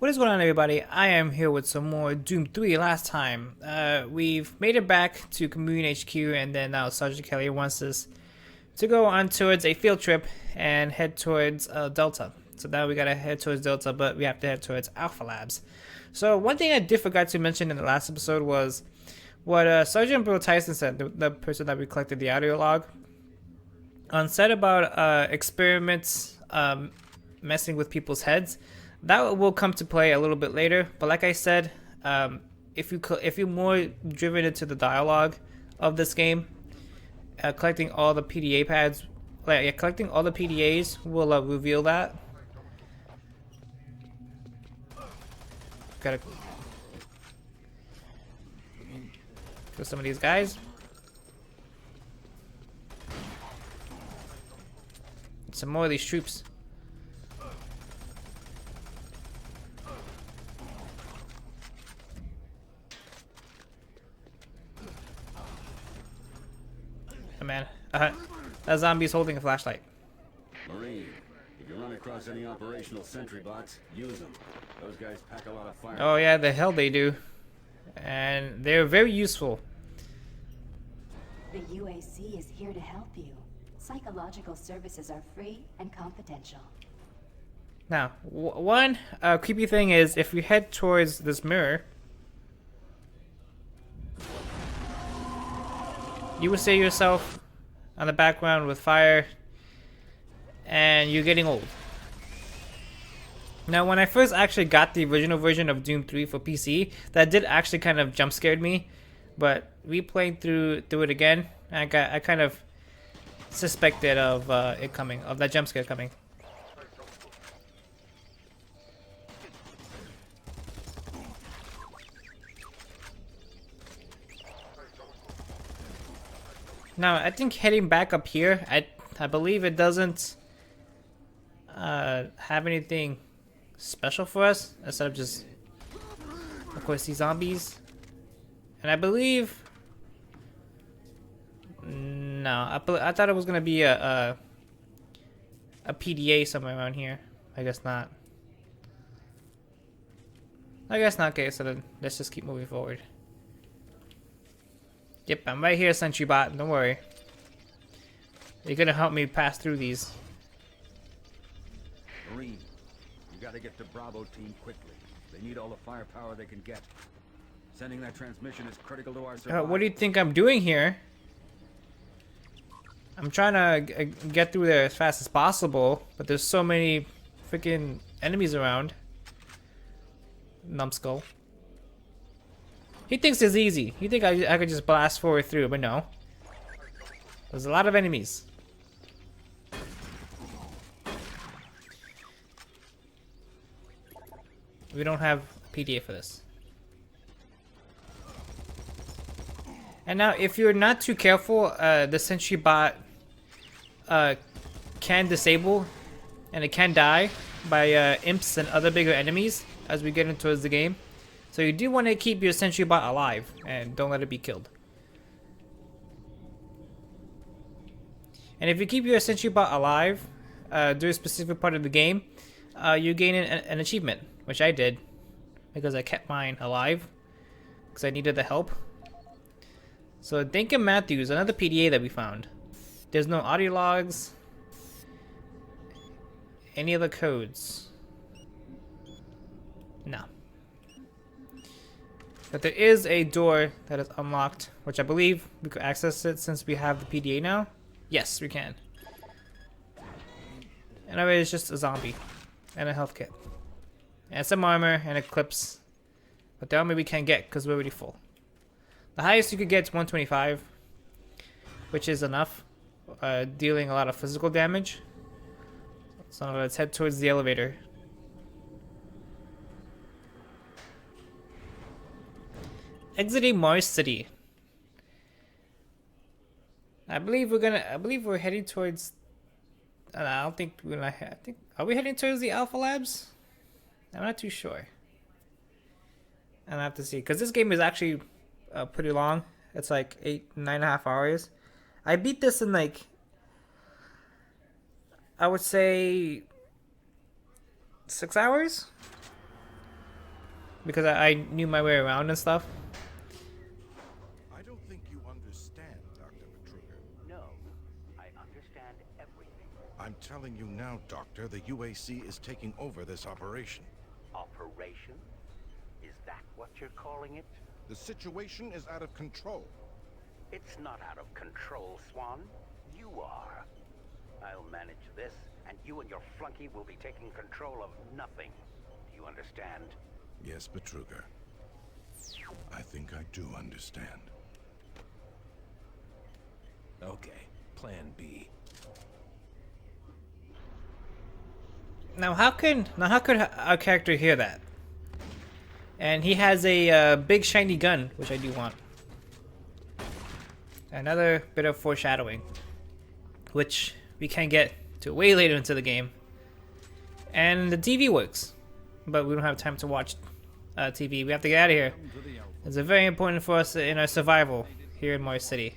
What is going on, everybody? I am here with some more Doom 3. Last time, we've made it back to Commune HQ, and then now Sergeant Kelly wants us to go on towards a field trip and head towards Delta. So now we gotta head towards Delta, but we have to head towards Alpha Labs. So one thing I did forgot to mention in the last episode was what Sergeant Bill Tyson said, the person that we collected the audio log, said about experiments messing with people's heads. That will come to play a little bit later, but like I said, if you're more driven into the dialogue of this game, collecting all the PDA pads, collecting all the PDAs will reveal that. Gotta kill some of these guys. Some more of these troops. Oh man, that zombie's holding a flashlight. Marine, if you run across any operational sentry bots, use them. Those guys pack a lot of fire. Oh yeah, the hell they do. And they're very useful. The UAC is here to help you. Psychological services are free and confidential. Now, one creepy thing is if you head towards this mirror, you will see yourself on the background with fire, and you're getting old. Now, when I first actually got the original version of Doom 3 for PC, that did actually kind of jump scared me. But replaying through it again, I kind of suspected of it coming, of that jump scare coming. Now, I think heading back up here, I believe it doesn't have anything special for us, instead of just, of course, these zombies. And I believe, no, I thought it was gonna be a PDA somewhere around here. I guess not. I guess not. Okay, so then let's just keep moving forward. Yep, I'm right here, Sentry Bot. Don't worry. You're gonna help me pass through these. Marine, you gotta get to Bravo team quickly. They need all the firepower they can get. Sending that transmission is critical to our survival. What do you think I'm doing here? I'm trying to get through there as fast as possible, but there's so many freaking enemies around. Numbskull. He thinks it's easy. He think I could just blast forward through, but no. There's a lot of enemies. We don't have PDA for this. And now, if you're not too careful, the Sentry Bot can disable, and it can die by imps and other bigger enemies as we get into the game. So you do want to keep your Sentry Bot alive, and don't let it be killed. And if you keep your Sentry Bot alive during a specific part of the game, you gain an achievement, which I did, because I kept mine alive, because I needed the help. So Duncan Matthews, another PDA that we found. There's no audio logs. Any other codes? No. But there is a door that is unlocked, which I believe we could access it since we have the PDA now. Yes, we can. And it's just a zombie and a health kit and some armor and a clips, but the armor we can't get because we're already full. The highest you could get is 125, which is enough, dealing a lot of physical damage. So let's head towards the elevator. Exiting Mars City. I believe we're heading towards. I don't think we're gonna. Are we heading towards the Alpha Labs? I'm not too sure. I'll have to see, because this game is actually pretty long. It's like 9.5 hours. I beat this in like, I would say 6 hours. because I knew my way around and stuff. I don't think you understand, Dr. Petruger. No, I understand everything. I'm telling you now, Doctor, the UAC is taking over this operation. Operation? Is that what you're calling it? The situation is out of control. It's not out of control, Swan. You are. I'll manage this, and you and your flunky will be taking control of nothing. Do you understand? Yes, Petruger. I think I do understand. Okay, plan B. Now how could our character hear that? And he has a big shiny gun, which I do want. Another bit of foreshadowing, which we can get to way later into the game. And the TV works, but we don't have time to watch TV. We have to get out of here. It's very important for us in our survival here in Mars City.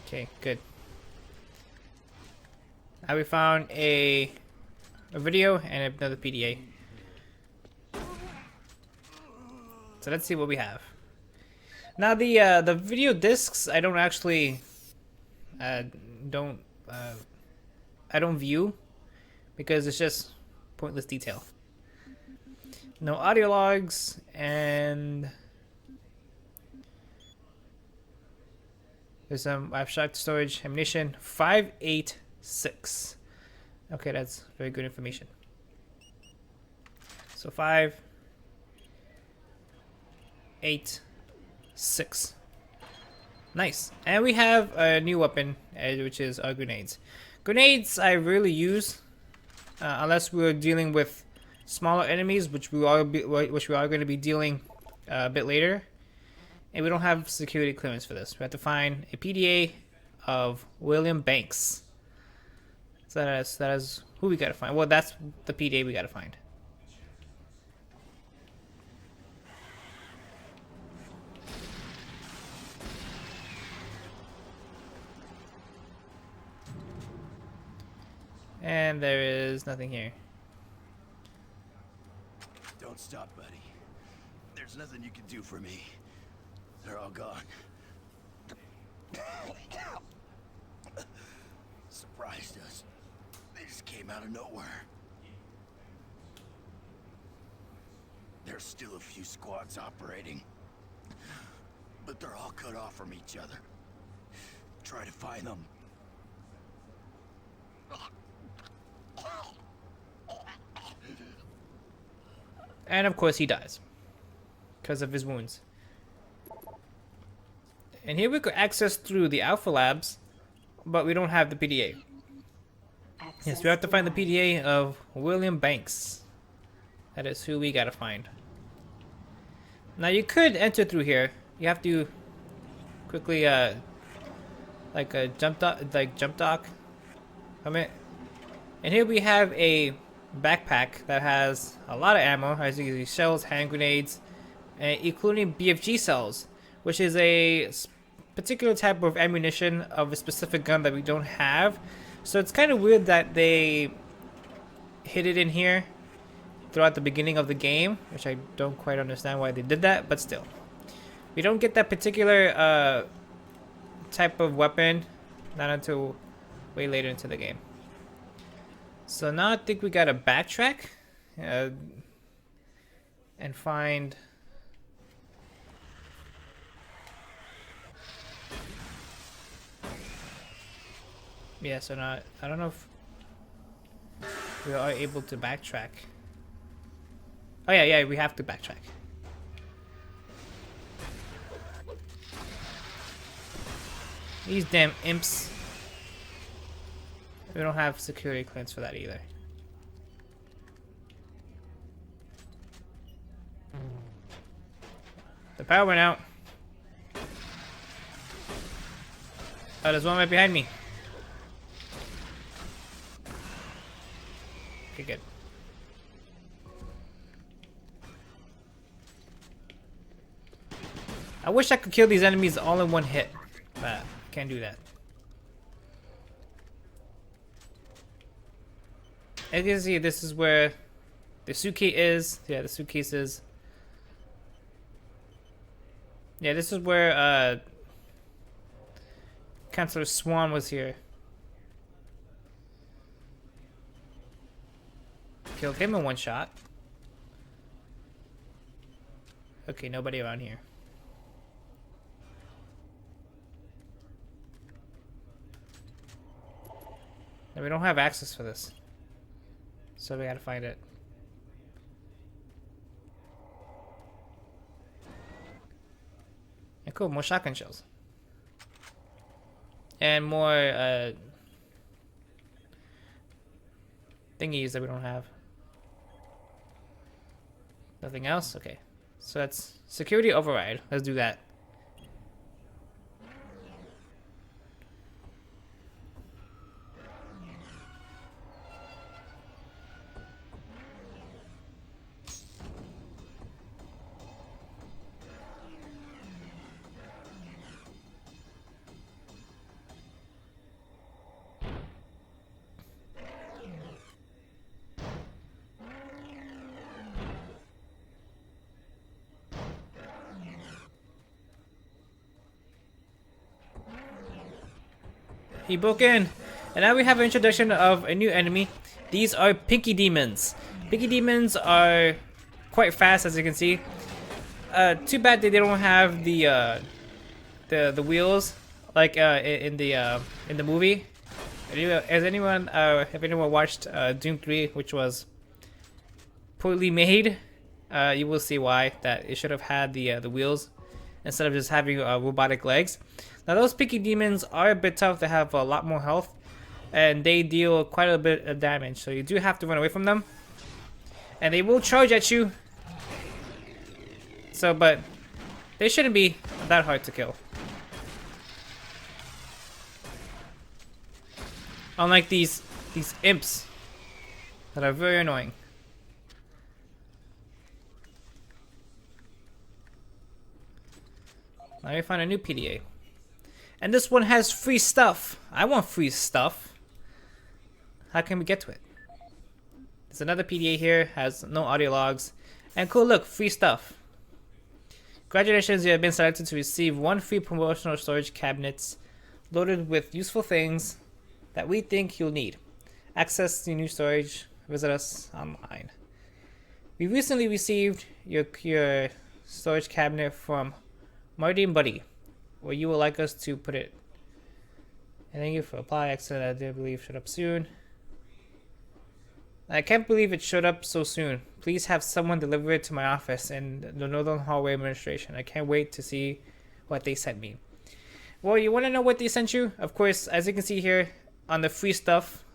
Okay, good. Now we found a video and another PDA. So let's see what we have. Now the video discs I don't actually I don't view because it's just pointless detail. No audio logs and there's some abstract storage ammunition 586. Okay, that's very good information. So 5, 8, 6. Nice. And we have a new weapon, which is grenades. Grenades I rarely use unless we're dealing with smaller enemies, which we are going to be dealing a bit later. And we don't have security clearance for this. We have to find a PDA of William Banks. So that is who we gotta find. Well, that's the PDA we gotta find. And there is nothing here. Don't stop, buddy. There's nothing you can do for me. They're all gone. Surprised us. They just came out of nowhere. There's still a few squads operating, but they're all cut off from each other. Try to find them. And of course he dies because of his wounds. And here we could access through the Alpha Labs, but we don't have the PDA. Yes, we have to find the PDA of William Banks. That is who we gotta find. Now you could enter through here. You have to quickly like a jump dock. Come in. And here we have a backpack that has a lot of ammo, as you can see, shells, hand grenades, including BFG cells, which is a particular type of ammunition of a specific gun that we don't have. So it's kind of weird that they hid it in here throughout the beginning of the game, which I don't quite understand why they did that, but still. We don't get that particular type of weapon not until way later into the game. So now I think we gotta backtrack and find... Yeah, so now I don't know if we are able to backtrack. Oh yeah, we have to backtrack. These damn imps. We don't have security clearance for that either. The power went out. Oh, there's one right behind me. Okay, good. I wish I could kill these enemies all in one hit, but I can't do that. As you can see, this is where the suitcase is. Yeah, the suitcase is. Yeah, this is where Counselor Swan was here. Killed him in one shot. Okay, nobody around here. And we don't have access for this. So we gotta find it. And cool, more shotgun shells. And more thingies that we don't have. Nothing else? Okay. So that's security override. Let's do that. He broke in. And now we have an introduction of a new enemy. These are Pinky Demons. Pinky Demons are quite fast, as you can see. Too bad that they don't have the wheels like in the movie. Has anyone have anyone watched Doom 3, which was poorly made? You will see why that it should have had the wheels instead of just having robotic legs. Now those Pinky Demons are a bit tough. They have a lot more health, and they deal quite a bit of damage. So you do have to run away from them, and they will charge at you. So, but they shouldn't be that hard to kill. Unlike these imps that are very annoying. Now we find a new PDA. And this one has free stuff. I want free stuff. How can we get to it? There's another PDA here, has no audio logs. And cool, look, free stuff. Congratulations, you have been selected to receive 1 free promotional storage cabinets loaded with useful things that we think you'll need. Access the new storage, visit us online. We recently received your storage cabinet from Marty and Buddy, where you would like us to put it. And thank you for apply. Excellent, I do believe showed up soon. I can't believe it showed up so soon. Please have someone deliver it to my office in the Northern Hallway Administration. I can't wait to see what they sent me. Well, you want to know what they sent you? Of course, as you can see here on the free stuff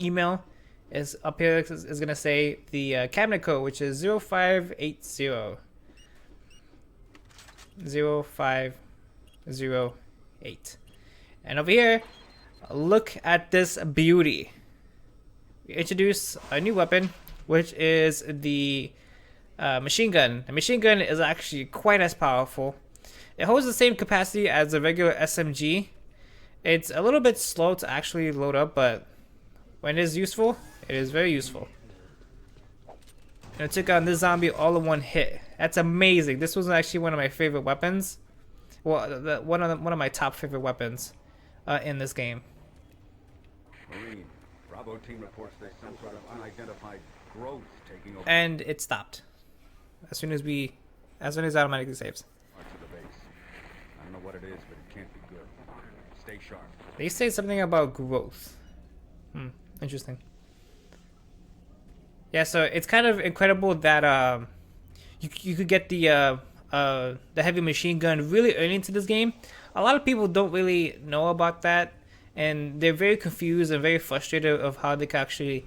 email is up here. Is going to say the cabinet code, which is 0580. 0508. And over here, look at this beauty. We introduce a new weapon, which is the machine gun. The machine gun is actually quite as powerful. It holds the same capacity as the regular SMG. It's a little bit slow to actually load up, but when it is useful, it is very useful. And it took on this zombie all in one hit. That's amazing. This was actually one of my favorite weapons. Well, one of my top favorite weapons in this game. Marine, Bravo team reports there's some sort of unidentified growth taking over And it stopped as soon as it automatically saves. parts of the base. I don't know what it is, but it can't be good. Stay sharp. They say something about growth. Interesting. Yeah, so it's kind of incredible that you could get the heavy machine gun really early into this game. A lot of people don't really know about that, and they're very confused and very frustrated of how they can actually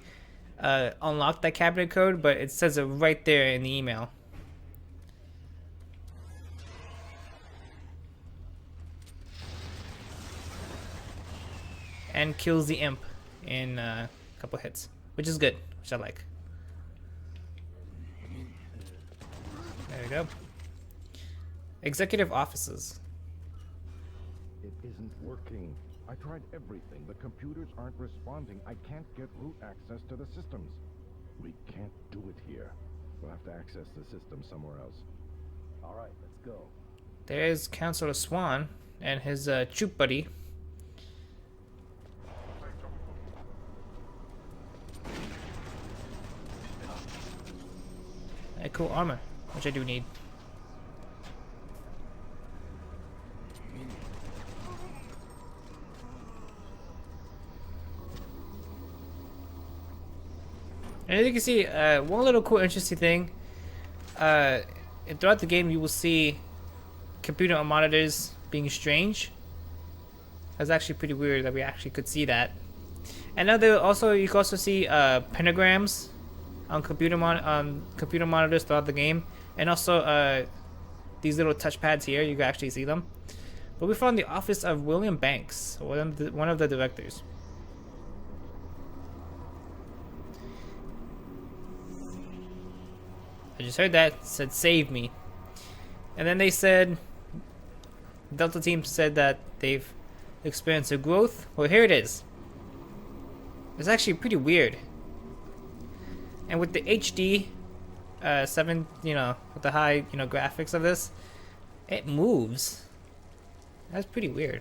unlock that cabinet code, but it says it right there in the email. And kills the imp in a couple hits, which is good, which I like. There we go. Executive offices. It isn't working. I tried everything. The computers aren't responding. I can't get root access to the systems. We can't do it here. We'll have to access the system somewhere else. All right, let's go. There's Counselor Swan and his troop buddy. Hey, cool armor, which I do need. And as you can see, one little cool interesting thing, throughout the game you will see computer monitors being strange. That's actually pretty weird that we actually could see that. And now there also, you can also see pentagrams on computer monitors throughout the game, and also these little touchpads here, you can actually see them. But we found the office of William Banks, one of the directors. I just heard that, said save me. And then they said, Delta team said that they've experienced a growth. Well, here it is. It's actually pretty weird. And with the HD 7, with the high, graphics of this, it moves. That's pretty weird.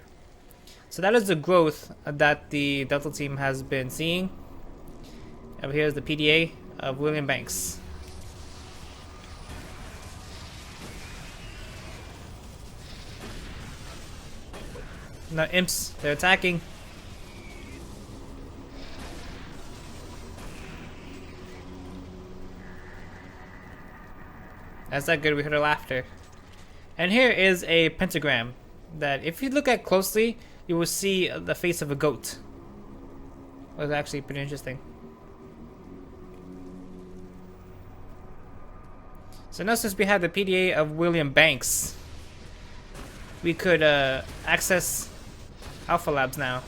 So that is the growth that the Delta team has been seeing. Over here is the PDA of William Banks. No, imps, they're attacking. That's not good, we heard her laughter. And here is a pentagram that if you look at closely, you will see the face of a goat. It was actually pretty interesting. So now since we have the PDA of William Banks, we could access Alpha Labs now.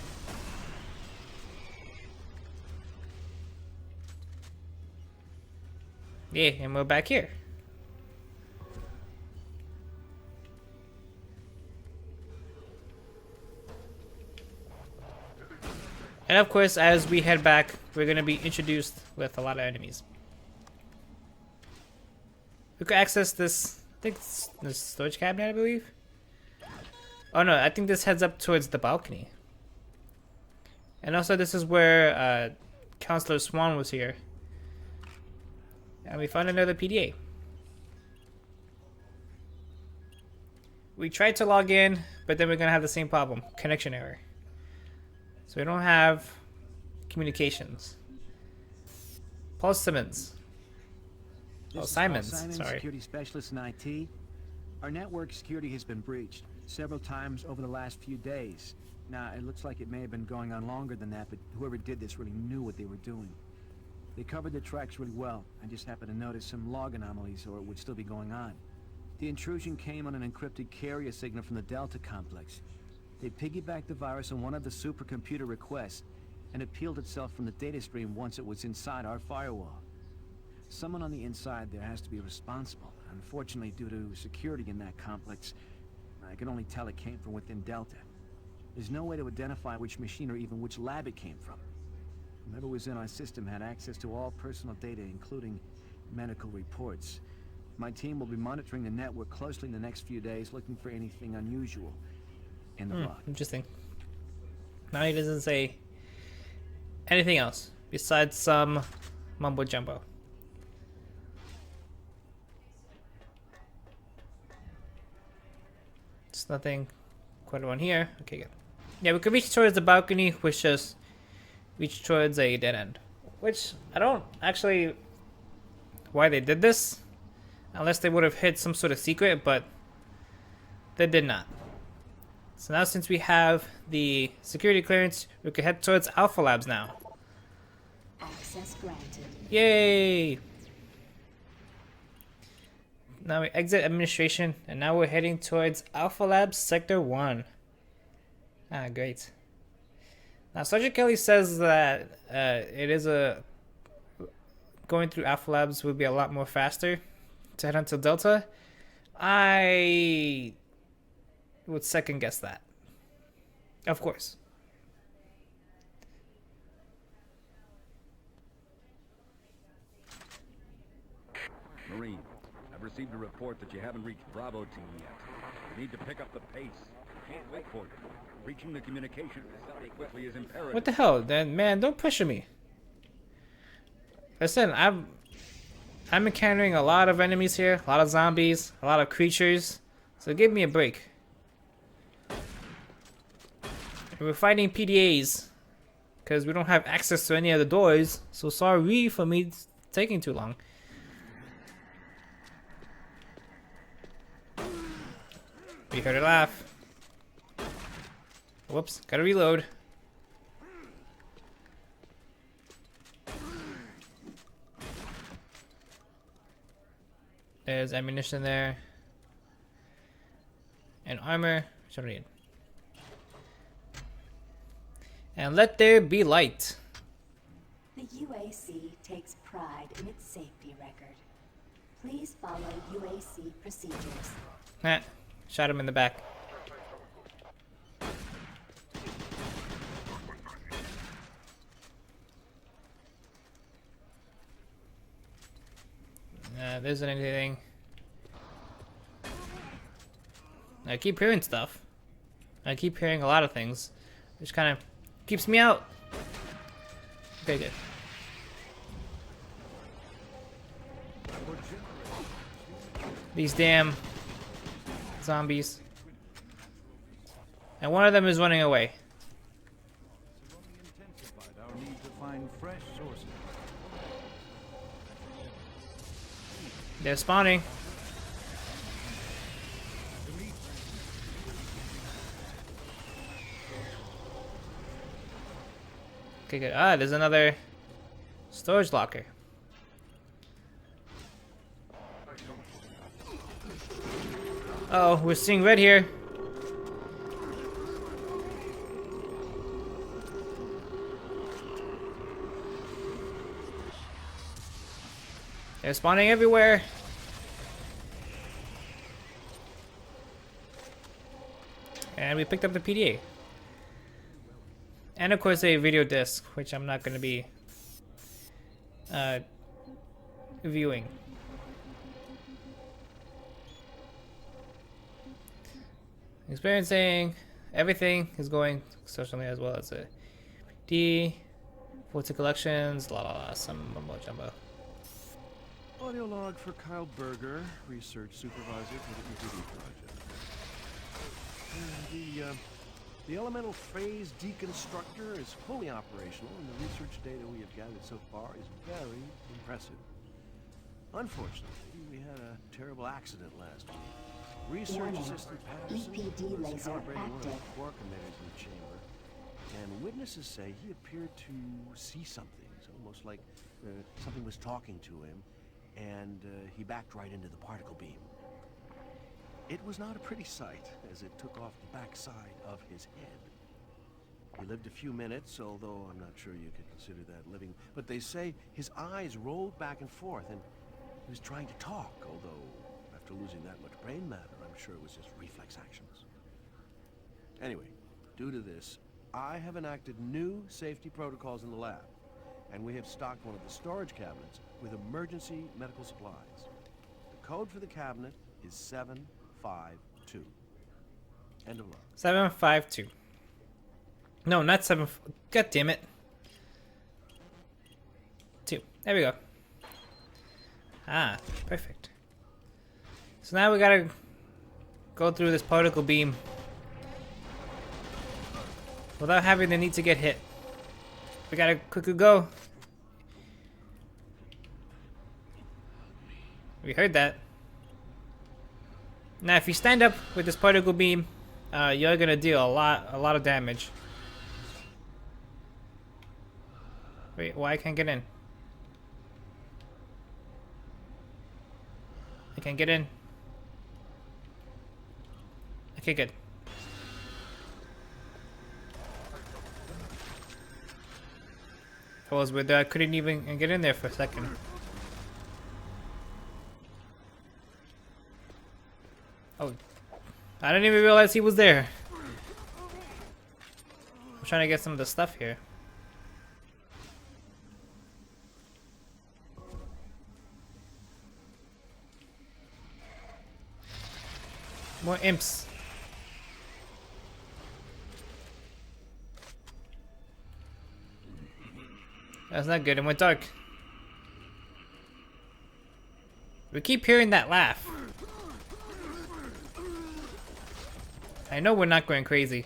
Yeah, and we're back here. And of course, as we head back, we're going to be introduced with a lot of enemies. We could access this, I think it's the storage cabinet, I believe. Oh no, I think this heads up towards the balcony. And also this is where Counselor Swan was here. And we found another PDA. We tried to log in, but then we're going to have the same problem. Connection error. So we don't have communications. Paul Simmons. Oh, Simons, sorry. Security specialist in IT. Our network security has been breached several times over the last few days. Now, it looks like it may have been going on longer than that, but whoever did this really knew what they were doing. They covered their tracks really well. I just happened to notice some log anomalies, or it would still be going on. The intrusion came on an encrypted carrier signal from the Delta complex. They piggybacked the virus on one of the supercomputer requests, and it peeled itself from the data stream once it was inside our firewall. Someone on the inside there has to be responsible. Unfortunately, due to security in that complex, I can only tell it came from within Delta. There's no way to identify which machine or even which lab it came from. Whoever was in our system had access to all personal data, including medical reports. My team will be monitoring the network closely in the next few days, looking for anything unusual in the log. Interesting. Now he doesn't say anything else besides some mumbo jumbo. There's nothing quite on here. Okay, good. Yeah, we could reach towards the balcony, which just reach towards a dead end. Which I don't actually why they did this, unless they would have hit some sort of secret, but they did not. So now since we have the security clearance, we can head towards Alpha Labs now. Access granted. Yay! Now we exit administration, and now we're heading towards Alpha Labs Sector 1. Ah, great. Now Sergeant Kelly says that going through Alpha Labs would be a lot more faster to head onto Delta. I would second guess that. Of course. Marine, I've received a report that you haven't reached Bravo team yet. You need to pick up the pace. Can't wait for you. Reaching the communication facility quickly is imperative. What the hell? Then man, don't pressure me. Listen, I'm encountering a lot of enemies here, a lot of zombies, a lot of creatures. So give me a break. And we're fighting PDAs because we don't have access to any of the doors. So sorry for me taking too long. We heard her laugh. Whoops, gotta reload. There's ammunition there. And armor, which I don't need. And let there be light. The UAC takes pride in its safety record. Please follow UAC procedures. Ah, shot him in the back. There isn't anything. I keep hearing stuff. I keep hearing a lot of things, which kind of keeps me out. Okay, good. These damn zombies. And one of them is running away. Our need to find fresh sources. They're spawning. Okay, good. Ah, there's another storage locker. Uh oh, we're seeing red here. They're spawning everywhere. And we picked up the PDA. And of course a video disc, which I'm not going to be viewing. Experiencing everything is going socially as well as a D, 40 collections, la la la, some mumbo jumbo. Audio log for Kyle Berger, research supervisor for the EPD project. The elemental phase deconstructor is fully operational, and the research data we have gathered so far is very impressive. Unfortunately, we had a terrible accident last week. Research assistant Patterson EPD was laser calibrating one of the active. core emitters in the chamber, and witnesses say he appeared to see something. It's almost like something was talking to him, and he backed right into the particle beam. It was not a pretty sight, as it took off the backside of his head. He lived a few minutes, although I'm not sure you could consider that living. But they say his eyes rolled back and forth, and he was trying to talk, although after losing that much brain matter, I'm sure it was just reflex actions. Anyway, due to this, I have enacted new safety protocols in the lab, and we have stocked one of the storage cabinets with emergency medical supplies. The code for the cabinet is 752. End of log. 752. No, not 7. God damn it. 2. There we go. Ah, perfect. So now we gotta go through this particle beam without having the need to get hit. We gotta quickly go. We heard that. Now, if you stand up with this particle beam, you're gonna deal a lot of damage. Wait, why I can't get in? I can't get in. Okay, good. I was with I couldn't even get in there for a second. Oh, I didn't even realize he was there. I'm trying to get some of the stuff here. More imps. That's not good. It went dark. We keep hearing that laugh. I know we're not going crazy.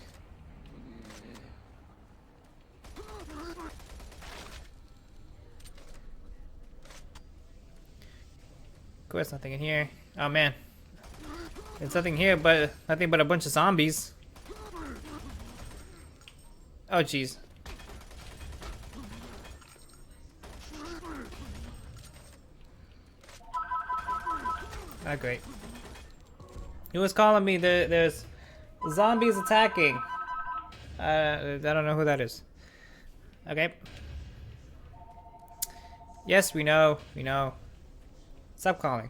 Of course, nothing in here. Oh man. There's nothing here but nothing but a bunch of zombies. Oh jeez. Ah, great. He was calling me. There's zombies attacking. I don't know who that is. Okay. Yes, we know. We know. Stop calling.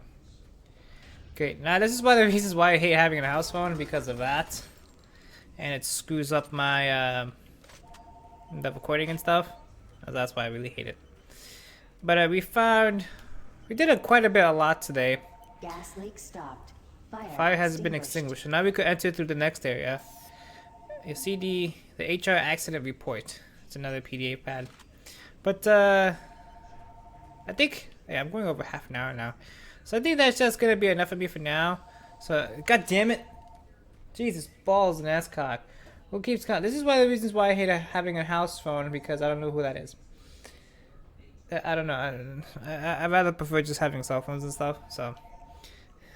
Great. Now this is one of the reasons why I hate having a house phone, because of that. And it screws up my the recording and stuff. That's why I really hate it. But we did quite a lot today. Gas leak stopped. Fire has been extinguished. So now we could enter through the next area. You see the HR accident report. It's another PDA pad. But I think I'm going over half an hour now. So I think that's just gonna be enough of me for now. So god damn it. Jesus balls and ass cock. Who keeps calling? This is one of the reasons why I hate having a house phone, because I don't know who that is. I don't know. I rather prefer just having cell phones and stuff. So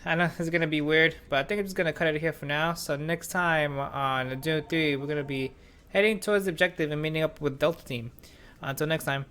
I know it's gonna be weird, but I think I'm just gonna cut it here for now. So next time on Doom 3, we're gonna be heading towards the objective and meeting up with Delta Team. Until next time.